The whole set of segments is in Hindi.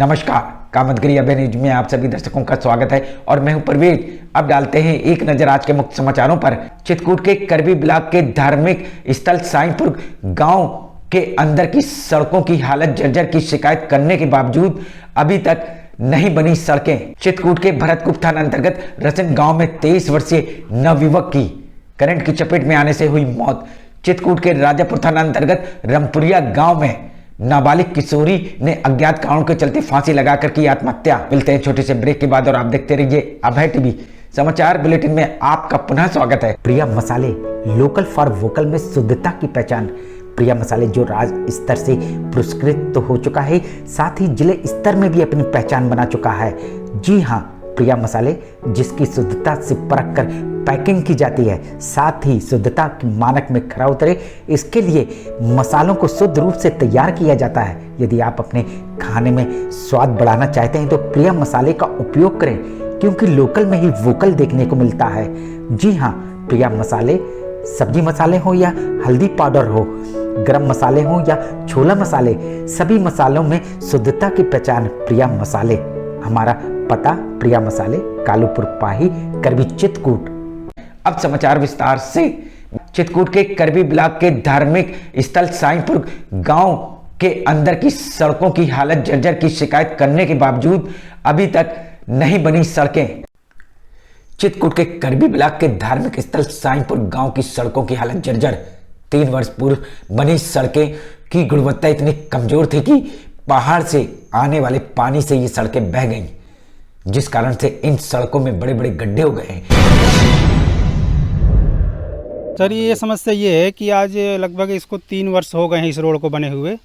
नमस्कार, कामतगिरी अभय न्यूज में आप सभी दर्शकों का स्वागत है और मैं हूं परवेज। अब डालते हैं एक नजर आज के मुख्य समाचारों पर। चित्रकूट के करबी ब्लॉक के धार्मिक स्थल साईंपुर गांव के अंदर की सड़कों की हालत जर्जर की शिकायत करने के बावजूद अभी तक नहीं बनी सड़कें। चित्रकूट के भरतकुप थाना अंतर्गत रसन गांव में 23 वर्षीय नवयुवक की करंट की चपेट में आने से हुई मौत। चित्रकूट के राजापुर थाना अंतर्गत रामपुरिया गांव में नाबालिग किशोरी ने अज्ञात कारणों के चलते फांसी लगाकर की आत्महत्या। मिलते हैं छोटे से ब्रेक के बाद और आप देखते रहिए अभय टीवी। समाचार बुलेटिन में आपका पुनः स्वागत है। प्रिया मसाले लोकल फॉर वोकल में शुद्धता की पहचान। प्रिया मसाले जो राज्य स्तर से पुरस्कृत तो हो चुका है, साथ ही जिले स्तर में भी अपनी पहचान बना चुका है। जी हाँ, प्रिया मसाले जिसकी शुद्धता से परख कर पैकिंग की जाती है, साथ ही शुद्धता के मानक में खरा उतरे, इसके लिए मसालों को शुद्ध रूप से तैयार किया जाता है। यदि आप अपने खाने में स्वाद बढ़ाना चाहते हैं तो प्रिया मसाले का उपयोग करें, क्योंकि लोकल में ही वोकल देखने को मिलता है। जी हाँ, प्रिया मसाले सब्जी मसाले हो या हल्दी पाउडर हो, गरम मसाले हो या छोला मसाले, सभी मसालों में शुद्धता की पहचान प्रिया मसाले। हमारा पता प्रिया मसाले, कालूपुर पाही, करबी, चित्रकूट। अब समाचार विस्तार से। चित्रकूट के करबी ब्लॉक के धार्मिक स्थल साईंपुर गांव के अंदर की सड़कों की हालत जर्जर की शिकायत करने के बावजूद अभी तक नहीं बनी सड़कें। चित्रकूट के करबी ब्लॉक के धार्मिक स्थल साईंपुर गांव की सड़कों की हालत जर्जर। 3 वर्ष पूर्व बनी सड़कें की गुणवत्ता इतनी कमजोर थी कि पहाड़ से आने वाले पानी से ये सड़कें बह गईं, जिस कारण से इन सड़कों में बड़े बड़े गड्ढे हो गए। सर, ये समस्या ये है कि आज लगभग इसको 3 वर्ष हो गए हैं इस रोड को बने हुए,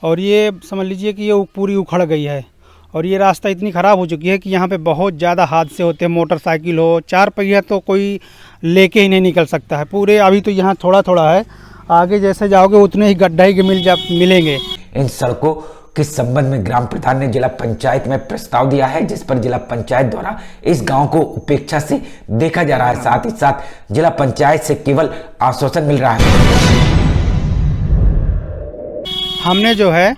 और ये समझ लीजिए कि ये पूरी उखड़ गई है। और ये रास्ता इतनी ख़राब हो चुकी है कि यहाँ पे बहुत ज़्यादा हादसे होते हैं। मोटरसाइकिल हो, 4 पहिया तो कोई लेके ही नहीं निकल सकता है पूरे। अभी तो यहाँ थोड़ा थोड़ा है, आगे जैसे जाओगे उतने ही गड्ढे ही मिलेंगे। इन सड़कों के संबंध में ग्राम प्रधान ने जिला पंचायत में प्रस्ताव दिया है, जिस पर जिला पंचायत द्वारा इस गांव को उपेक्षा से देखा जा रहा है। साथ ही साथ जिला पंचायत से केवल आश्वासन मिल रहा है। हमने जो है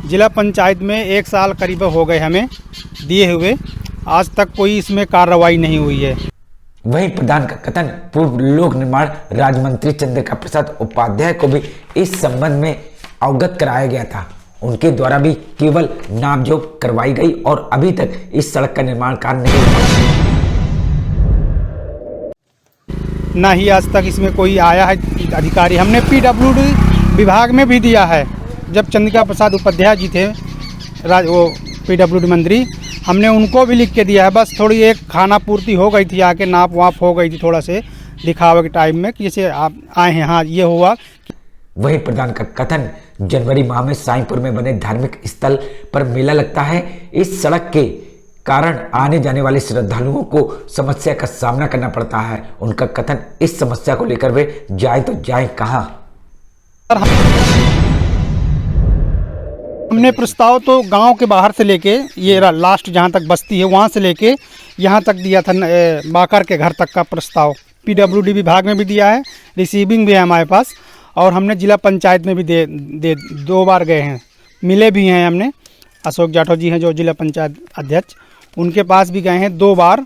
जिला पंचायत में 1 साल करीब हो गए हमें दिए हुए, आज तक कोई इसमें कार्रवाई नहीं हुई है। वहीं प्रधान का कथन पूर्व लोक निर्माण राज्य मंत्री चंद्रिका प्रसाद उपाध्याय को भी इस संबंध में अवगत कराया गया था। उनके द्वारा भी केवल नामजोग करवाई गई और अभी तक इस सड़क का निर्माण कार्य नहीं हुआ। ना ही आज तक इसमें कोई आया है अधिकारी। हमने PWD विभाग में भी दिया है, जब चंद्रिका प्रसाद उपाध्याय जी थे वो PWD मंत्री, हमने उनको भी लिख के दिया है। बस थोड़ी एक खाना पूर्ति हो गई थी, आके नाप वाप हो गई थी थोड़ा से दिखावे के टाइम में कि जैसे आप आए हैं, हाँ ये हुआ। वही प्रधान का कथन जनवरी माह में साईंपुर में बने धार्मिक स्थल पर मेला लगता है। इस सड़क के कारण आने जाने वाले श्रद्धालुओं को समस्या का सामना करना पड़ता है। उनका कथन, इस समस्या को लेकर वे जाए तो जाए कहां। हमने प्रस्ताव तो गांव के बाहर से लेके ये लास्ट जहां तक बस्ती है वहां से लेके यहां तक दिया था, बाकर के घर तक का प्रस्ताव PWD विभाग में भी दिया है, रिसीविंग भी है हमारे पास, और हमने जिला पंचायत में भी दे 2 बार गए हैं, मिले भी हैं। हमने अशोक जाटव जी हैं जो जिला पंचायत अध्यक्ष, उनके पास भी गए हैं 2 बार,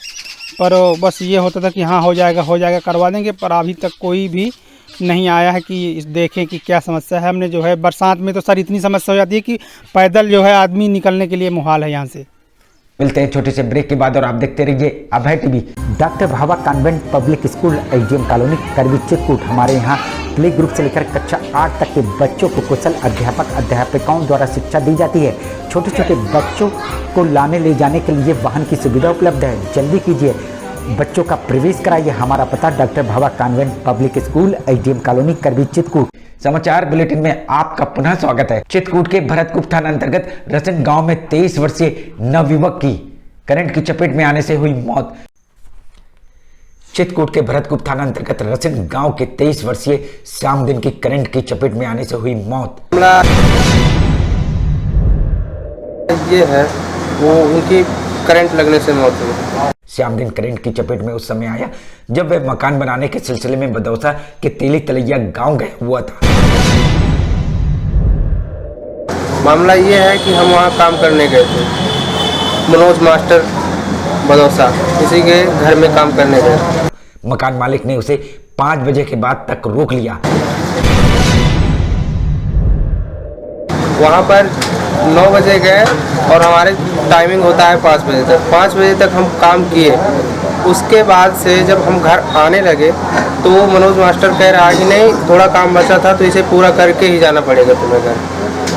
पर बस ये होता था कि हाँ हो जाएगा करवा देंगे, पर अभी तक कोई भी नहीं आया है कि देखें कि क्या समस्या है। हमने जो है बरसात में तो सर इतनी समस्या हो जाती है कि पैदल जो है आदमी निकलने के लिए मुहाल है यहाँ से। मिलते हैं छोटे से ब्रेक के बाद और आप देखते रहिए Abhay TV. Doctor Bhava convent public school, AGM colony, Karwi, Chitrakoot. हमारे यहाँ प्ले ग्रुप से लेकर कक्षा 8 तक के बच्चों को कुशल अध्यापकों द्वारा शिक्षा दी जाती है। छोटे छोटे बच्चों को लाने ले जाने के लिए वाहन की सुविधा उपलब्ध है। जल्दी कीजिए, बच्चों का प्रवेश कराइए। हमारा पता doctor Bhava convent public school, AGM colony, Karwi, Chitrakoot. समाचार बुलेटिन में आपका पुनः स्वागत है। चित्रकूट के भरतकुप थाना अंतर्गत रसन गांव में 23 वर्षीय नवयुवक की करंट की चपेट में आने से हुई मौत। चित्रकूट के भरतकुप थाना अंतर्गत रसन गांव के 23 वर्षीय शाम दिन की करंट की चपेट में आने से हुई मौत। ये है वो उनकी करंट लगने से मौत हुई। श्याम दिन करंट की चपेट में उस समय आया जब वह मकान बनाने के सिलसिले में बदौसा के तेली तलैया गांव गया हुआ था। मामला ये है कि हम वहाँ काम करने गए थे, मनोज मास्टर बदौसा, किसी के घर में काम करने गए। मकान मालिक ने उसे 5 बजे के बाद तक रोक लिया। वहाँ पर 9 बजे गए और हमारे टाइमिंग होता है 5 बजे तक। 5 बजे तक हम काम किए। उसके बाद से जब हम घर आने लगे तो वो मनोज मास्टर कह रहा कि नहीं, थोड़ा काम बचा था तो इसे पूरा करके ही जाना पड़ेगा तुम्हें घर।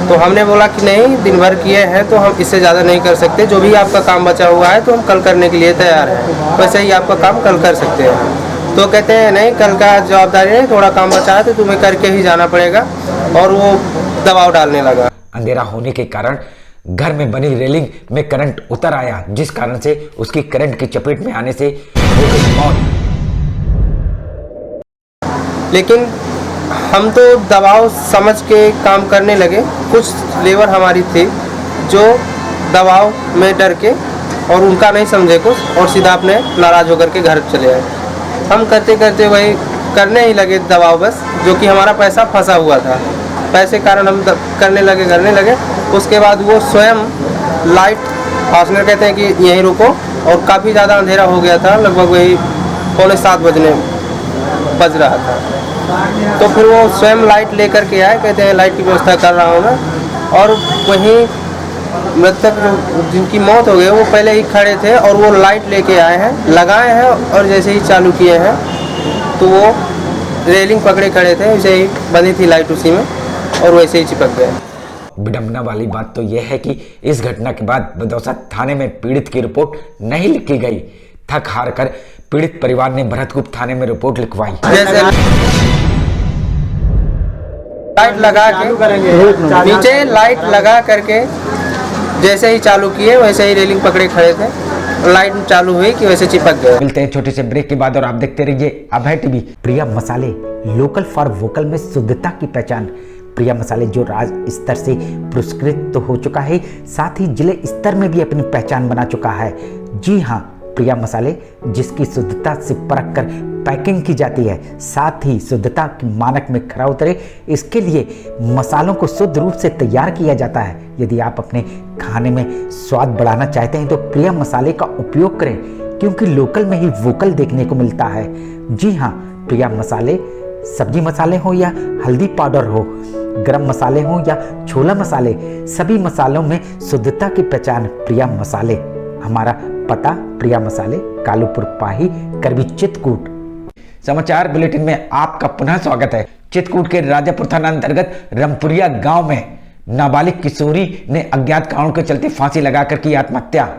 तो हमने बोला कि नहीं, दिन भर किए हैं तो हम इससे ज़्यादा नहीं कर सकते, जो भी आपका काम बचा हुआ है तो हम कल करने के लिए तैयार हैं, वैसे ही आपका काम कल कर सकते हैं। तो कहते हैं नहीं, कल का जवाबदारी नहीं, थोड़ा काम बचा है तो तुम्हें करके ही जाना पड़ेगा, और वो दबाव डालने लगा। अंधेरा होने के कारण घर में बनी रेलिंग में करंट उतर आया, जिस कारण से उसकी करंट की चपेट में आने से हो गई मौत। लेकिन हम तो दबाव समझ के काम करने लगे। कुछ लेबर हमारी थी जो दबाव में डर के और उनका नहीं समझे कुछ, और सीधा अपने नाराज़ होकर के घर चले आए। हम करते करते वही करने ही लगे दबाव, बस जो कि हमारा पैसा फंसा हुआ था, पैसे कारण हम करने लगे। उसके बाद वो स्वयं लाइट फास्टनर कहते हैं कि यहीं रुको, और काफ़ी ज़्यादा अंधेरा हो गया था, लगभग वही 6:45 बज रहा था। तो फिर वो स्वयं लाइट लेकर के आए, कहते हैं लाइट की व्यवस्था कर रहा हूँ मैं। और वहीं मृतक जिनकी मौत हो गई वो पहले ही खड़े थे और वो लाइट लेके आए हैं, लगाए हैं, और जैसे ही चालू किए हैं तो वो रेलिंग पकड़े खड़े थे, वैसे ही बंधी थी लाइट उसी में, और वैसे ही चिपक गए। विडंबना वाली बात तो यह है कि इस घटना के बाद बदौसा थाने में पीड़ित की रिपोर्ट नहीं लिखी गई। थक हार कर पीड़ित परिवार ने भरतकूप थाने में रिपोर्ट लिखवाई। जैसे लाइट लगा के नीचे लाइट लगा करके जैसे ही चालू किए वैसे ही रेलिंग पकड़े खड़े थे, लाइट चालू हुई कि वैसे चिपक गए। मिलते हैं छोटे से ब्रेक के बाद और आप देखते रहिए अभय टीवी। प्रिया मसाले, लोकल फॉर वोकल में शुद्धता की पहचान। प्रिया मसाले जो राज्य स्तर से पुरस्कृत तो हो चुका है, साथ ही जिले स्तर में भी अपनी पहचान बना चुका है। जी हाँ, प्रिया मसाले जिसकी शुद्धता से परख कर पैकिंग की जाती है, साथ ही शुद्धता के मानक में खरा उतरे, इसके लिए मसालों को शुद्ध रूप से तैयार किया जाता है। यदि आप अपने खाने में स्वाद बढ़ाना चाहते हैं तो प्रिया मसाले का उपयोग करें, क्योंकि लोकल में ही वोकल देखने को मिलता है। जी हाँ, प्रिया मसाले सब्जी मसाले हो या हल्दी पाउडर हो, गरम मसाले हो या छोला मसाले, सभी मसालों में शुद्धता की पहचान प्रिया मसाले। हमारा पता प्रिया मसाले, कालूपुर पाही, करबी, चित्रकूट। समाचार बुलेटिन में आपका पुनः स्वागत है। चित्रकूट के राजापुर थाना अंतर्गत रमपुरिया गांव में नाबालिग किशोरी ने अज्ञात कारणों के चलते फांसी लगाकर की आत्महत्या।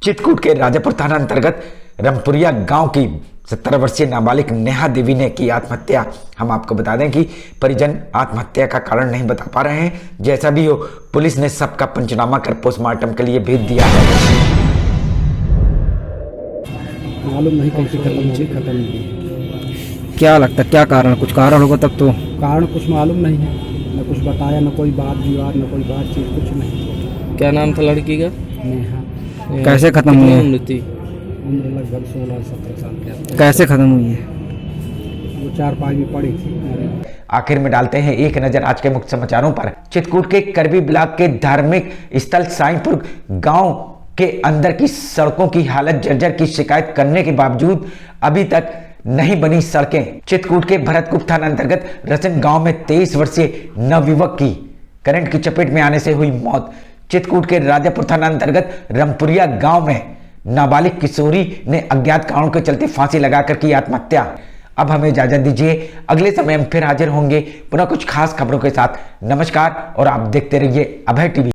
चित्रकूट के राजापुर थाना अंतर्गत रमपुरिया गांव की 17 वर्षीय नाबालिग नेहा देवी ने की आत्महत्या। हम आपको बता दें कि परिजन आत्महत्या का कारण नहीं बता पा रहे हैं। जैसा भी हो, पुलिस ने सबका पंचनामा कर पोस्टमार्टम के लिए भेज दिया है। मालूम नहीं कैसे खत्म हुई। क्या लगता है, क्या कारण, कुछ कारण होगा तब तो। कारण कुछ मालूम नहीं है, न कुछ बताया, न कोई बात विवाद, न कोई बातचीत, कुछ नहीं। क्या नाम था लड़की का? नेहा। कैसे खत्म हुई है? उम्र थी? उम्र लगभग 16-17 साल के। कैसे खत्म हुई है? वो 4-5 में पड़ी थी। आखिर में डालते हैं एक नजर आज के मुख्य समाचारों पर। चित्रकूट के करबी ब्लॉक के धार्मिक स्थल साईंपुर गांव के अंदर की सड़कों की हालत जर्जर की शिकायत करने के बावजूद अभी तक नहीं बनी सड़कें। चित्रकूट के भरतकूप थाना अंतर्गत रसन गांव में 23 वर्षीय नवयुवक की करंट की चपेट में आने से हुई मौत। चित्रकूट के राजापुर थाना अंतर्गत रमपुरिया गांव में नाबालिग किशोरी ने अज्ञात कारणों के चलते फांसी लगाकर की आत्महत्या। अब हमें इजाजत दीजिए, अगले समय हम फिर हाजिर होंगे पुनः कुछ खास खबरों के साथ। नमस्कार और आप देखते रहिए अभय टीवी।